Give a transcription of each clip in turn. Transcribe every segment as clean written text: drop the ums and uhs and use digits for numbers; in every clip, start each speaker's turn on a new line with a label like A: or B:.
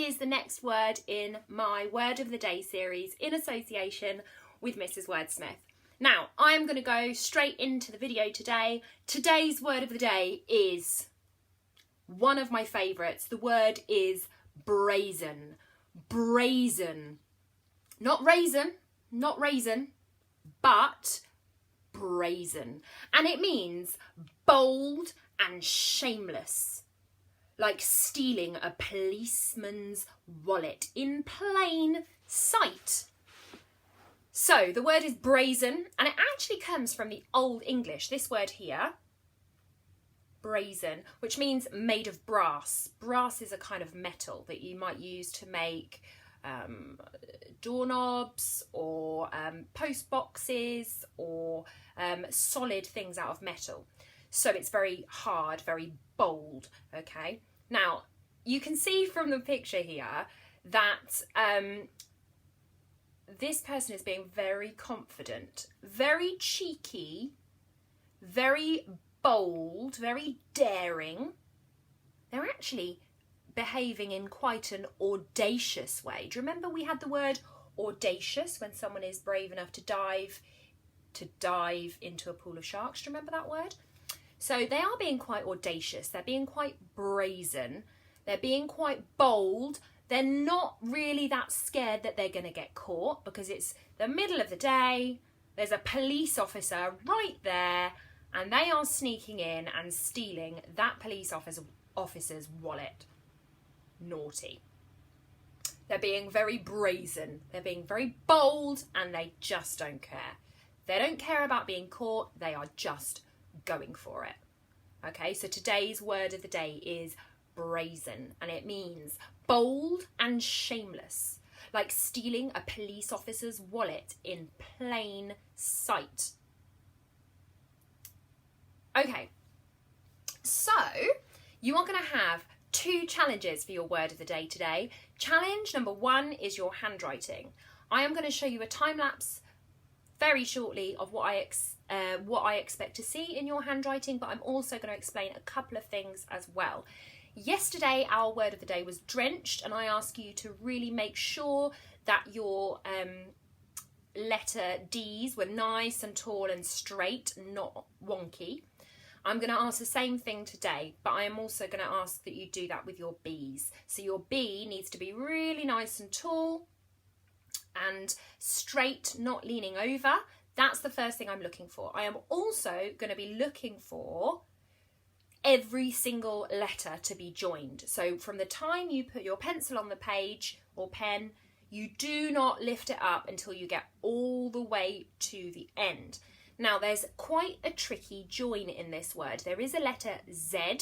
A: is the next word in my Word of the Day series in association with Mrs. Wordsmith. Now, I'm going to go straight into the video today. Today's word of the day is one of my favourites. The word is brazen. Brazen. Not raisin, but brazen. And it means bold and shameless. Like stealing a policeman's wallet in plain sight. So the word is brazen, and it actually comes from the Old English, this word here, brazen, which means made of brass. Brass is a kind of metal that you might use to make doorknobs or post boxes or solid things out of metal. So it's very hard, very bold, okay? Now, you can see from the picture here that this person is being very confident, very cheeky, very bold, very daring. They're actually behaving in quite an audacious way. Do you remember we had the word audacious when someone is brave enough to dive into a pool of sharks? Do you remember that word? So they are being quite audacious. They're being quite brazen. They're being quite bold. They're not really that scared that they're going to get caught because it's the middle of the day. There's a police officer right there and they are sneaking in and stealing that police officer's wallet. Naughty. They're being very brazen. They're being very bold and they just don't care. They don't care about being caught. They are just going for it. Okay, so today's word of the day is brazen, and it means bold and shameless, like stealing a police officer's wallet in plain sight. Okay, so you are going to have 2 challenges for your word of the day today. Challenge number 1 is your handwriting. I am going to show you a time lapse very shortly of what I expect to see in your handwriting, but I'm also going to explain a couple of things as well. Yesterday, our word of the day was drenched, and I ask you to really make sure that your letter D's were nice and tall and straight, not wonky. I'm going to ask the same thing today, but I am also going to ask that you do that with your B's. So your B needs to be really nice and tall and straight, not leaning over. That's the first thing I'm looking for. I am also going to be looking for every single letter to be joined. So from the time you put your pencil on the page or pen, you do not lift it up until you get all the way to the end. Now there's quite a tricky join in this word. There is a letter Z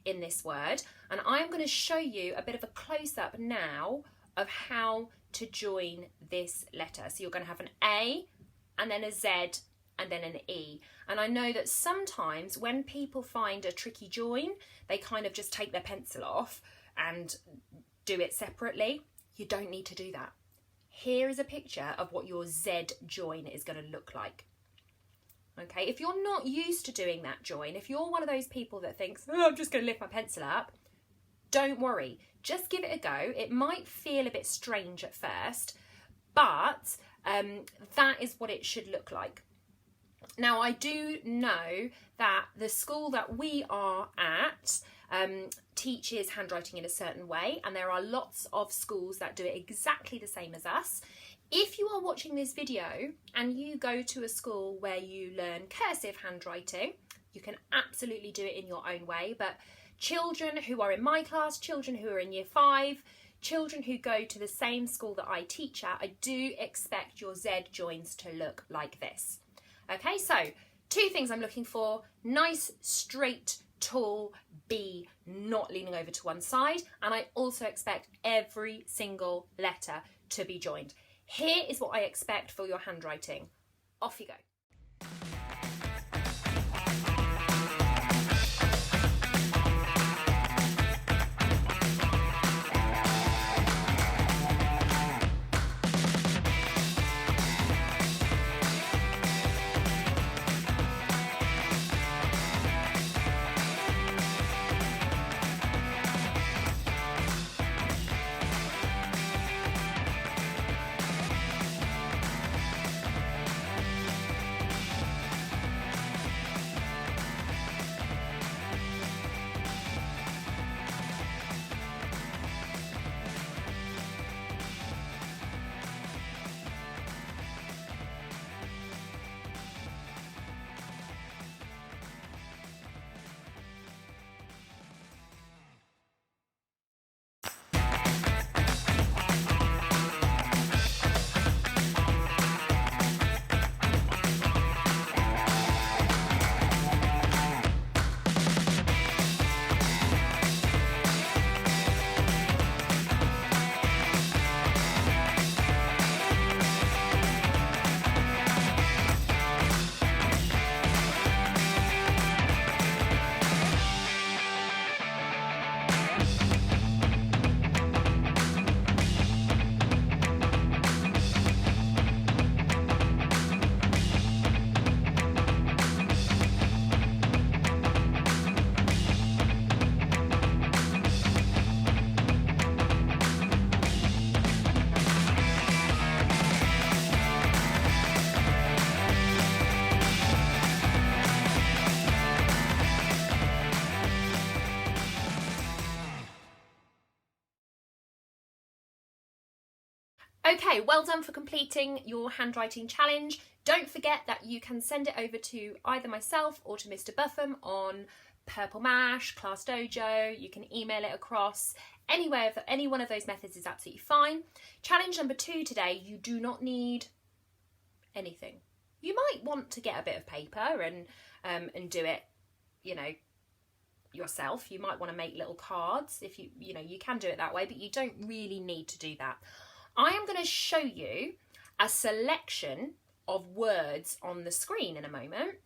A: in this word, and I'm going to show you a bit of a close-up now of how to join this letter. So you're going to have an A and then a Z and then an E. And I know that sometimes when people find a tricky join, they kind of just take their pencil off and do it separately. You don't need to do that. Here is a picture of what your Z join is going to look like. Okay, if you're not used to doing that join, if you're one of those people that thinks, oh, I'm just going to lift my pencil up, don't worry. Just give it a go. It might feel a bit strange at first, but that is what it should look like. Now, I do know that the school that we are at teaches handwriting in a certain way, and there are lots of schools that do it exactly the same as us. If you are watching this video and you go to a school where you learn cursive handwriting, you can absolutely do it in your own way, but children who are in my class, children who are in year 5, children who go to the same school that I teach at, I do expect your Z joins to look like this. Okay, so 2 things I'm looking for: nice, straight, tall B, not leaning over to one side, and I also expect every single letter to be joined. Here is what I expect for your handwriting. Off you go. Okay, well done for completing your handwriting challenge. Don't forget that you can send it over to either myself or to Mr. Buffum on Purple Mash, Class Dojo. You can email it across. Any one of those methods is absolutely fine. Challenge number 2 today, you do not need anything. You might want to get a bit of paper and do it, yourself. You might want to make little cards if you can do it that way, but you don't really need to do that. I am going to show you a selection of words on the screen in a moment,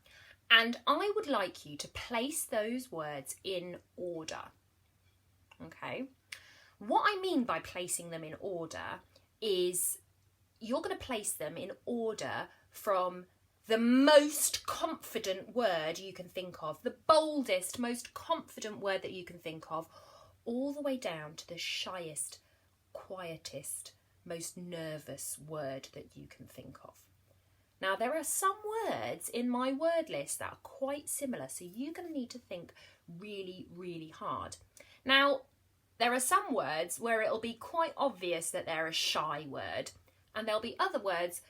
A: and I would like you to place those words in order. Okay? What I mean by placing them in order is you're going to place them in order from the most confident word you can think of, the boldest, most confident word that you can think of, all the way down to the shyest, quietest, most nervous word that you can think of. Now, there are some words in my word list that are quite similar, so you're going to need to think really, really hard. Now, there are some words where it'll be quite obvious that they're a shy word, and there'll be other words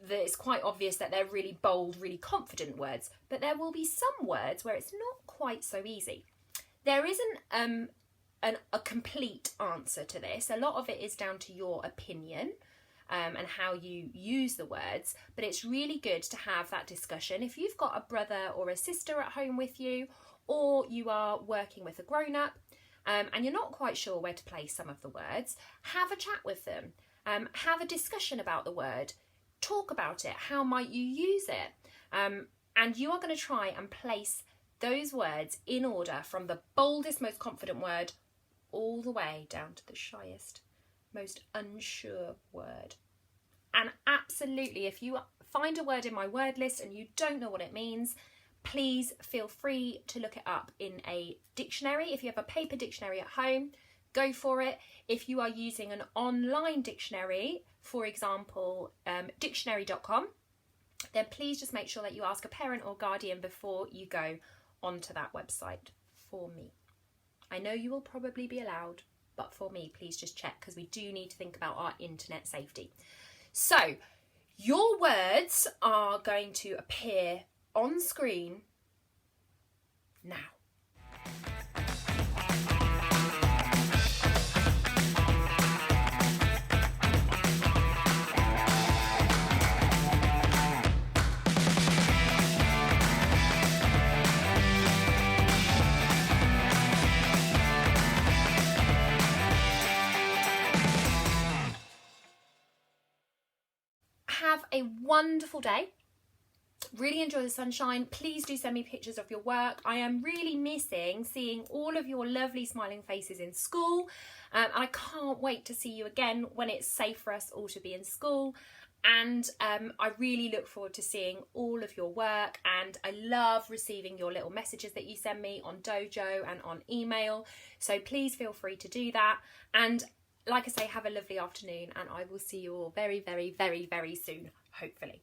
A: that it's quite obvious that they're really bold, really confident words, but there will be some words where it's not quite so easy. There isn't a complete answer to this. A lot of it is down to your opinion and how you use the words, but it's really good to have that discussion. If you've got a brother or a sister at home with you, or you are working with a grown-up and you're not quite sure where to place some of the words, have a chat with them. Have a discussion about the word. Talk about it. How might you use it? And you are going to try and place those words in order from the boldest, most confident word all the way down to the shyest, most unsure word. And absolutely, if you find a word in my word list and you don't know what it means, please feel free to look it up in a dictionary. If you have a paper dictionary at home, go for it. If you are using an online dictionary, for example, dictionary.com, then please just make sure that you ask a parent or guardian before you go onto that website for me. I know you will probably be allowed, but for me, please just check, because we do need to think about our internet safety. So your words are going to appear on screen now. Have a wonderful day. Really enjoy the sunshine. Please do send me pictures of your work. I am really missing seeing all of your lovely smiling faces in school. And I can't wait to see you again when it's safe for us all to be in school. And I really look forward to seeing all of your work, and I love receiving your little messages that you send me on Dojo and on email. So please feel free to do that. And like I say, have a lovely afternoon, and I will see you all very, very, very, very soon, hopefully.